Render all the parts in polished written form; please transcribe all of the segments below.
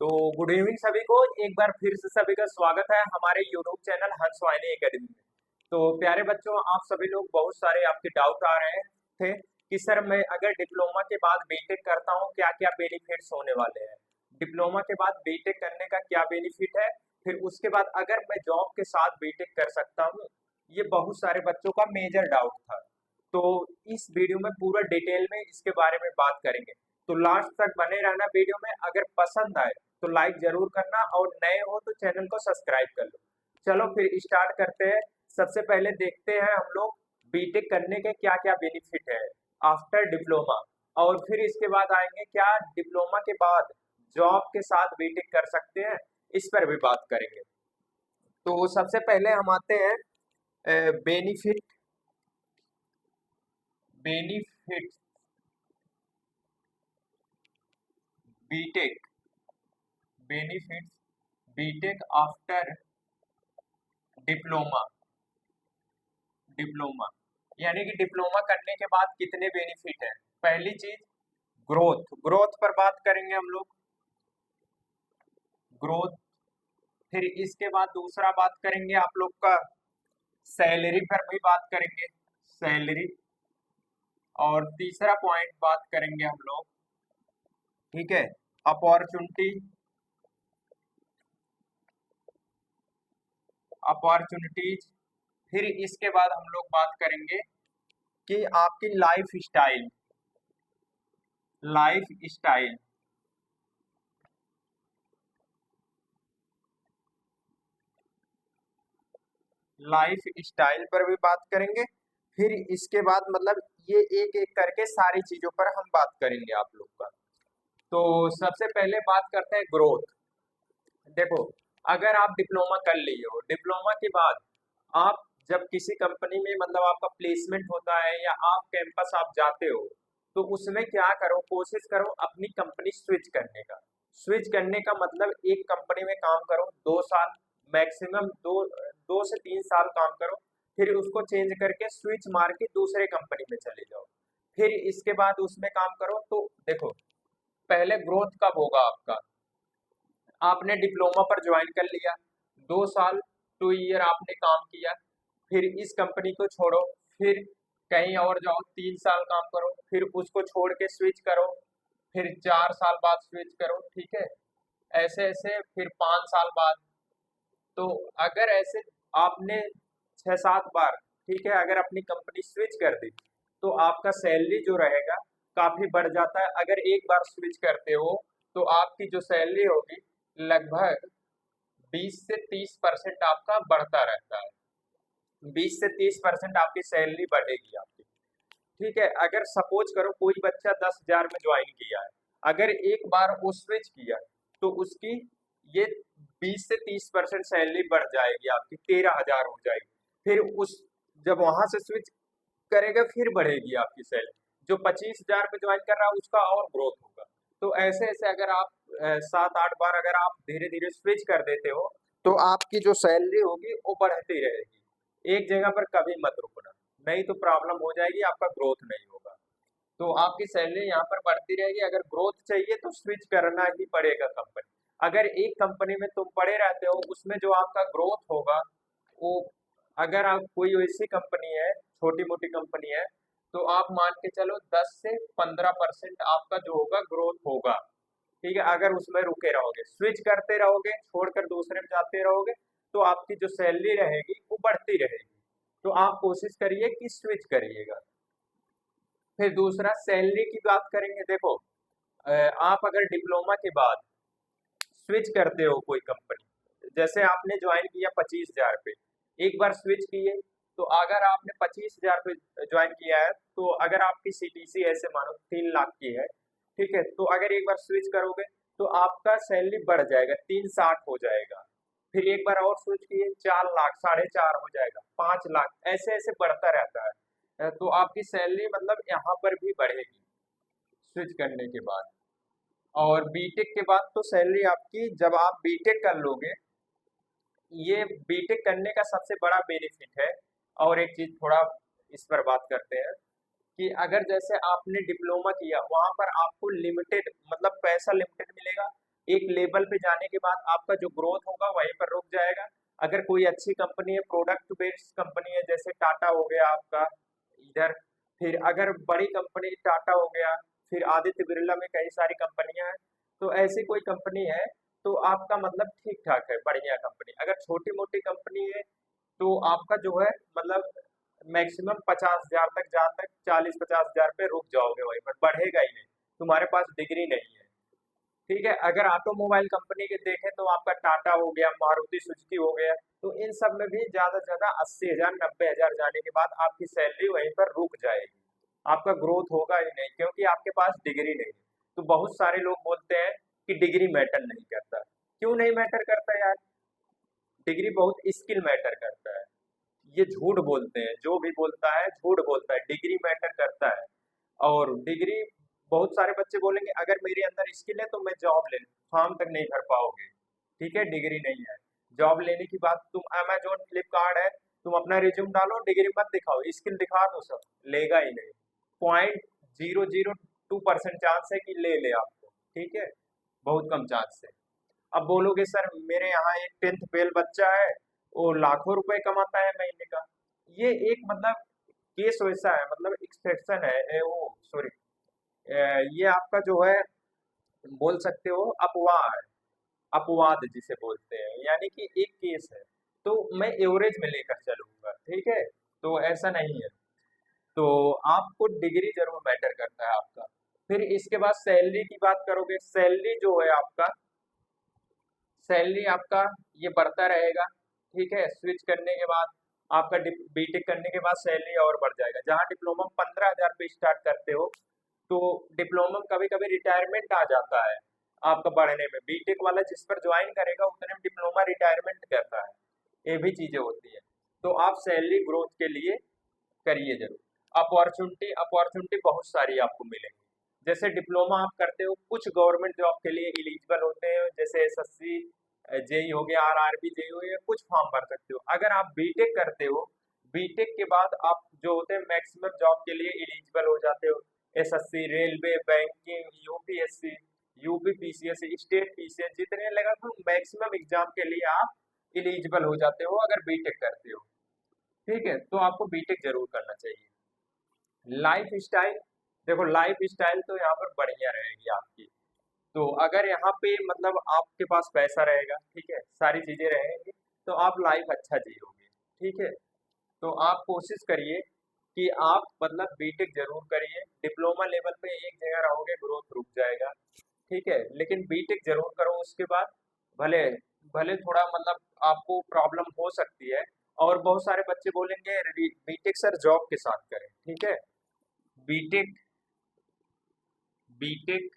तो good evening सभी को। एक बार फिर से सभी का स्वागत है हमारे यूट्यूब चैनल हंस वाहिनी एकेडमी में। तो प्यारे बच्चों, आप सभी लोग बहुत सारे आपके डाउट आ रहे थे कि सर मैं अगर डिप्लोमा के बाद बीटेक करता हूँ क्या क्या बेनिफिट्स होने वाले हैं, डिप्लोमा के बाद बीटेक करने का क्या बेनिफिट है, फिर उसके बाद अगर मैं जॉब के साथ बीटेक कर सकता हूँ। ये बहुत सारे बच्चों का मेजर डाउट था। तो इस वीडियो में पूरा डिटेल में इसके बारे में बात करेंगे। तो लास्ट तक बने रहना वीडियो में। अगर पसंद आए तो लाइक जरूर करना और नए हो तो चैनल को सब्सक्राइब कर लो। चलो फिर स्टार्ट करते हैं। सबसे पहले देखते हैं हम लोग बीटेक करने के क्या क्या बेनिफिट है आफ्टर डिप्लोमा, और फिर इसके बाद आएंगे क्या डिप्लोमा के बाद जॉब के साथ बीटेक कर सकते हैं, इस पर भी बात करेंगे। तो सबसे पहले हम आते हैं benefit benefit BTech benefits BTech after diploma diploma यानी कि डिप्लोमा करने के बाद कितने बेनिफिट हैं। पहली चीज ग्रोथ ग्रोथ पर बात करेंगे हम लोग, ग्रोथ। फिर इसके बाद दूसरा बात करेंगे आप लोग का सैलरी पर भी बात करेंगे, सैलरी। और तीसरा पॉइंट बात करेंगे हम लोग, ठीक है, अपॉर्चुनिटी अपॉर्चुनिटीज। फिर इसके बाद हम लोग बात करेंगे कि आपकी लाइफ स्टाइल लाइफ स्टाइल पर भी बात करेंगे। फिर इसके बाद मतलब ये एक एक करके सारी चीजों पर हम बात करेंगे आप लोग का। तो सबसे पहले बात करते हैं ग्रोथ। देखो, अगर आप डिप्लोमा कर लिए हो, डिप्लोमा के बाद आप जब किसी कंपनी में मतलब आपका प्लेसमेंट होता है या आप कैंपस आप जाते हो, तो उसमें क्या करो, कोशिश करो अपनी कंपनी स्विच करने का। स्विच करने का मतलब एक कंपनी में काम करो 2 साल, मैक्सिमम 2 से 3 साल काम करो। फिर उसको चेंज करके स्विच मार के दूसरे कंपनी में चले जाओ। फिर इसके बाद उसमें काम करो। तो देखो, पहले ग्रोथ कब होगा आपका, आपने डिप्लोमा पर ज्वाइन कर लिया, 2 साल 2 ईयर आपने काम किया, फिर इस कंपनी को छोड़ो, फिर कहीं और जाओ, 3 साल काम करो, फिर उसको छोड़ के स्विच करो, फिर 4 साल बाद स्विच करो, ठीक है, ऐसे ऐसे फिर 5 साल बाद। तो अगर ऐसे आपने 6-7 बार, ठीक है, अगर अपनी कंपनी स्विच कर दी तो आपका सैलरी जो रहेगा काफी बढ़ जाता है। अगर एक बार स्विच करते हो तो आपकी जो सैलरी होगी लगभग 20 से 30% आपका बढ़ता रहता है। 20 से 30% आपकी सैलरी बढ़ेगी आपकी, ठीक है। अगर सपोज करो कोई बच्चा 10,000 में ज्वाइन किया है, अगर एक बार वो स्विच किया तो उसकी ये 20 से 30% सैलरी बढ़ जाएगी, आपकी 13,000 हो जाएगी। फिर उस जब वहां से स्विच करेगा फिर बढ़ेगी आपकी सैलरी। जो 25,000 पे ज्वाइन कर रहा है उसका और ग्रोथ होगा। तो ऐसे ऐसे अगर आप 7-8 बार अगर आप धीरे धीरे स्विच कर देते हो तो आपकी जो सैलरी होगी वो बढ़ती रहेगी। एक जगह पर कभी मत रुकना, नहीं तो प्रॉब्लम हो जाएगी, आपका ग्रोथ नहीं होगा। तो आपकी सैलरी यहाँ पर बढ़ती रहेगी। अगर ग्रोथ चाहिए तो स्विच करना ही पड़ेगा कंपनी। अगर एक कंपनी में तुम पड़े रहते हो उसमें जो आपका ग्रोथ होगा वो, अगर आप कोई ऐसी कंपनी है, छोटी मोटी कंपनी है, तो आप मान के चलो 10 से 15% आपका जो होगा ग्रोथ होगा, ठीक है। अगर उसमें रुके रहोगे, स्विच करते रहोगे, छोड़कर दूसरे में जाते रहोगे, तो आपकी जो सैलरी रहेगी वो बढ़ती रहेगी। तो आप कोशिश करिए कि स्विच करिएगा। फिर दूसरा सैलरी की बात करेंगे। देखो, आप अगर डिप्लोमा के बाद स्विच करते हो कोई कंपनी, जैसे आपने ज्वाइन किया 25,000 पे, एक बार स्विच किए, तो अगर आपने 25,000 पे ज्वाइन किया है तो अगर आपकी सीटीसी ऐसे मानो 3 लाख की है, ठीक है, तो अगर एक बार स्विच करोगे तो आपका सैलरी बढ़ जाएगा, 360 हो जाएगा। फिर एक बार और स्विच किए 4 लाख, 4.5 हो जाएगा, 5 लाख, ऐसे ऐसे बढ़ता रहता है। तो आपकी सैलरी मतलब यहाँ पर भी बढ़ेगी स्विच करने के बाद। और बीटेक के बाद तो सैलरी आपकी, जब आप बीटेक कर लोगे, ये बीटेक करने का सबसे बड़ा बेनिफिट है। और एक चीज थोड़ा इस पर बात करते हैं कि अगर जैसे आपने डिप्लोमा किया वहां पर आपको लिमिटेड मतलब पैसा लिमिटेड मिलेगा, एक लेवल पे जाने के बाद आपका जो ग्रोथ होगा वहीं पर रुक जाएगा। अगर कोई अच्छी कंपनी है, प्रोडक्ट बेस्ड कंपनी है, जैसे टाटा हो गया आपका इधर, फिर अगर बड़ी कंपनी टाटा हो गया, फिर आदित्य बिरला में कई सारी कंपनियां हैं, तो ऐसी कोई कंपनी है तो आपका मतलब ठीक ठाक है, बढ़िया कंपनी। अगर छोटी मोटी कंपनी है तो आपका जो है मतलब मैक्सिमम 50,000 तक, जहाँ तक 40-50,000 पे रुक जाओगे, वहीं पर बढ़ेगा ही नहीं, तुम्हारे पास डिग्री नहीं है। ठीक है, अगर ऑटोमोबाइल कंपनी के देखें तो आपका टाटा हो गया, मारुति सुजुकी हो गया, तो इन सब में भी ज्यादा से ज्यादा 80,000 90,000 जाने के बाद आपकी सैलरी वहीं पर रुक जाएगी, आपका ग्रोथ होगा ही नहीं, क्योंकि आपके पास डिग्री नहीं है। तो बहुत सारे लोग बोलते हैं कि डिग्री मैटर नहीं करता। क्यों नहीं मैटर करता यार? डिग्री बहुत स्किल मैटर करता है। ये झूठ बोलते हैं, जो भी बोलता है झूठ बोलता है, डिग्री मैटर करता है। और डिग्री, बहुत सारे बच्चे बोलेंगे अगर मेरे अंदर स्किल है तो मैं जॉब ले लूं, फॉर्म तक नहीं भर पाओगे। ठीक है, डिग्री नहीं है। जॉब लेने की बात, तुम अमेजोन फ्लिपकार्ट है, तुम अपना रिज्यूम डालो, डिग्री मत दिखाओ, स्किल दिखा दो, सब लेगा ही नहीं। 0.002% चांस है कि ले ले आपको। ठीक है, बहुत कम चांस है। अब बोलोगे सर मेरे यहाँ एक 10th फेल बच्चा है, वो लाखों रुपए कमाता है महीने का। ये एक मतलब केस वैसा है, मतलब एक्सेप्शन है, वो सॉरी, ये आपका जो है बोल सकते हो अपवाह है, अपवाद जिसे बोलते हैं, यानी कि एक केस है। तो मैं एवरेज में लेकर चलूंगा, ठीक है, तो ऐसा नहीं है। तो आपको डिग्री जरूर मैटर करता है आपका। फिर इसके बाद सैलरी की बात करोगे, सैलरी जो है आपका, सैलरी आपका ये बढ़ता रहेगा। ठीक है, स्विच करने के बाद आपका बीटेक करने के बाद सैलरी और बढ़ जाएगा। जहाँ डिप्लोमा 15,000 पे स्टार्ट करते हो, तो डिप्लोमा में कभी कभी रिटायरमेंट आ जाता है आपका बढ़ने में। बीटेक वाला जिस पर ज्वाइन करेगा उतने में डिप्लोमा रिटायरमेंट करता है, ये भी चीजें होती है। तो आप सैलरी ग्रोथ के लिए करिए जरूर। अपॉर्चुनिटी, अपॉर्चुनिटी बहुत सारी आपको मिलेंगी। जैसे डिप्लोमा आप करते हो, कुछ गवर्नमेंट जॉब के लिए एलिजिबल होते हैं, जैसे एसएससी जेई हो गया, आरआरबी जेई हो गया, कुछ फॉर्म भर सकते हो। अगर आप बीटेक करते हो, बीटेक के बाद आप जो होते हैं मैक्सिमम जॉब के लिए एलिजिबल हो जाते हो। SSC, railway, banking, UPSC, UP PCS, state PCS, जितने लगा तो मैक्सिमम एग्जाम के लिए आप एलिजिबल हो जाते हो अगर बीटेक करते हो। ठीक है, तो आपको बीटेक जरूर करना चाहिए। लाइफ स्टाइल, देखो लाइफ स्टाइल तो यहाँ पर बढ़िया रहेगी आपकी। तो अगर यहाँ पे मतलब आपके पास पैसा रहेगा, ठीक है, सारी चीजें रहेंगी, तो आप लाइफ अच्छा जियोगे। ठीक है, तो आप कोशिश करिए कि आप मतलब बीटेक जरूर करिए। डिप्लोमा लेवल पे एक जगह रहोगे, ग्रोथ रुक जाएगा। ठीक है, लेकिन बीटेक जरूर करो। उसके बाद भले भले थोड़ा मतलब आपको प्रॉब्लम हो सकती है, और बहुत सारे बच्चे बोलेंगे बीटेक सर जॉब के साथ करें। ठीक है, BTech, BTech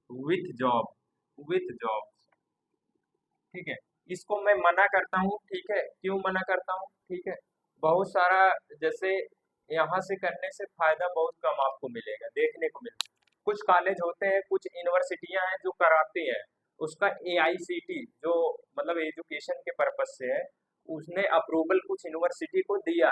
with job, with job, ठीक है, इसको मैं मना करता हूँ। ठीक है, क्यों मना करता हूँ? ठीक है, बहुत सारा, जैसे यहाँ से करने से फायदा बहुत कम आपको मिलेगा, देखने को मिलेगा। कुछ कॉलेज होते हैं, कुछ यूनिवर्सिटियां हैं जो कराती हैं, उसका एआईसीटी जो मतलब एजुकेशन के पर्पज से है, उसने अप्रूवल कुछ यूनिवर्सिटी को दिया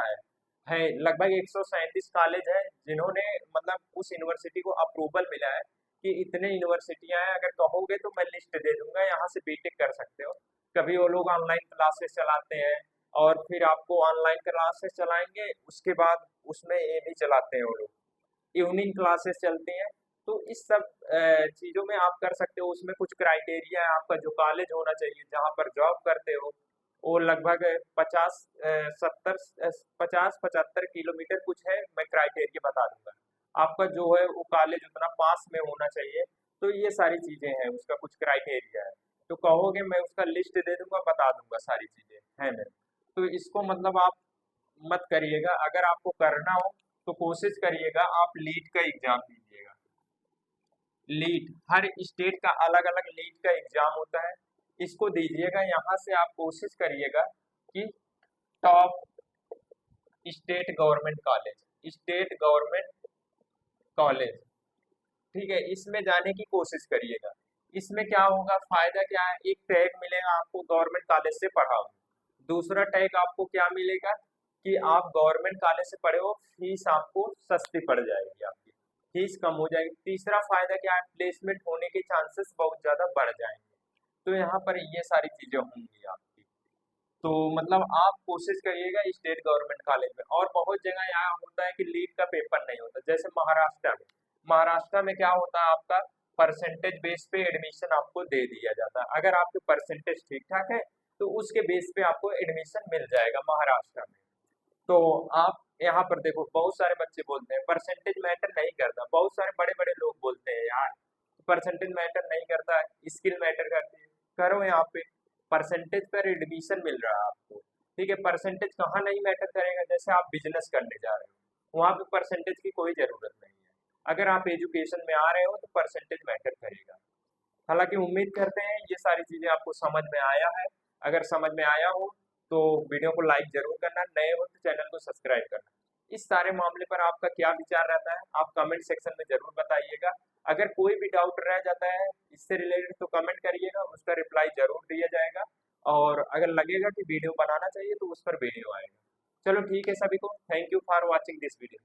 है लगभग 137 कॉलेज है जिन्होंने मतलब उस यूनिवर्सिटी को अप्रूवल मिला है कि इतने यूनिवर्सिटियां हैं, अगर कहोगे तो मैं लिस्ट दे दूंगा, यहाँ से बीटेक कर सकते हो। कभी वो लोग ऑनलाइन क्लासेस चलाते हैं, और फिर आपको ऑनलाइन क्लासेस चलाएंगे, उसके बाद उसमें ये भी चलाते हैं वो लोग, इवनिंग क्लासेस चलती हैं। तो इस सब चीजों में आप कर सकते हो। उसमें कुछ क्राइटेरिया है, आपका जो कॉलेज होना चाहिए जहाँ पर जॉब करते हो, वो लगभग 50-75 कुछ है, मैं क्राइटेरिया बता दूंगा। आपका जो है वो कॉलेज उतना पास में होना चाहिए। तो ये सारी चीजें हैं, उसका कुछ क्राइटेरिया है। तो कहोगे मैं उसका लिस्ट दे दूंगा, बता दूंगा, सारी चीजें हैं मेरे। तो इसको मतलब आप मत करिएगा। अगर आपको करना हो तो कोशिश करिएगा आप लीड का एग्जाम दीजिएगा। लीड, हर स्टेट का अलग अलग लीड का एग्जाम होता है, इसको दीजिएगा। यहाँ से आप कोशिश करिएगा कि top state government college, state government college, ठीक है, इसमें जाने की कोशिश करिएगा। इसमें क्या होगा, फायदा क्या है, एक टैग मिलेगा आपको गवर्नमेंट कॉलेज से पढ़ा हो। दूसरा टैग आपको क्या मिलेगा कि आप गवर्नमेंट कॉलेज से पढ़े हो, फीस आपको सस्ती पड़ जाएगी आपकी। फीस कम हो जाएगी। तीसरा फायदा क्या है, प्लेसमेंट होने के चांसेस बहुत ज्यादा बढ़ जाएंगे। तो यहाँ पर ये सारी चीजें होंगी आपकी। तो मतलब आप कोशिश करिएगा स्टेट गवर्नमेंट कॉलेज में। और बहुत जगह यहाँ होता है कि लीड का पेपर नहीं होता, जैसे महाराष्ट्र में क्या होता है, आपका परसेंटेज बेस पे एडमिशन आपको दे दिया जाता है। अगर आपके परसेंटेज ठीक ठाक है तो उसके बेस पे आपको एडमिशन मिल जाएगा महाराष्ट्र में। तो आप यहाँ पर देखो, बहुत सारे बच्चे बोलते हैं परसेंटेज मैटर नहीं करता, बहुत सारे बड़े बड़े लोग बोलते हैं यार परसेंटेज मैटर नहीं करता, स्किल मैटर करती है। करो यहाँ पे परसेंटेज पर एडमिशन मिल रहा है आपको, ठीक है। परसेंटेज कहाँ नहीं मैटर करेगा, जैसे आप बिजनेस करने जा रहे हो वहां पे परसेंटेज की कोई जरूरत नहीं है। अगर आप एजुकेशन में आ रहे हो तो परसेंटेज मैटर करेगा। हालांकि उम्मीद करते हैं ये सारी चीजें आपको समझ में आया है। अगर समझ में आया हो तो वीडियो को लाइक जरूर करना, नए हो तो चैनल को सब्सक्राइब करना। इस सारे मामले पर आपका क्या विचार रहता है आप कमेंट सेक्शन में जरूर बताइएगा। अगर कोई भी डाउट रह जाता है इससे रिलेटेड तो कमेंट करिएगा, उसका रिप्लाई जरूर दिया जाएगा। और अगर लगेगा कि वीडियो बनाना चाहिए तो उस पर वीडियो आएगा। चलो ठीक है, सभी को thank you for watching this video.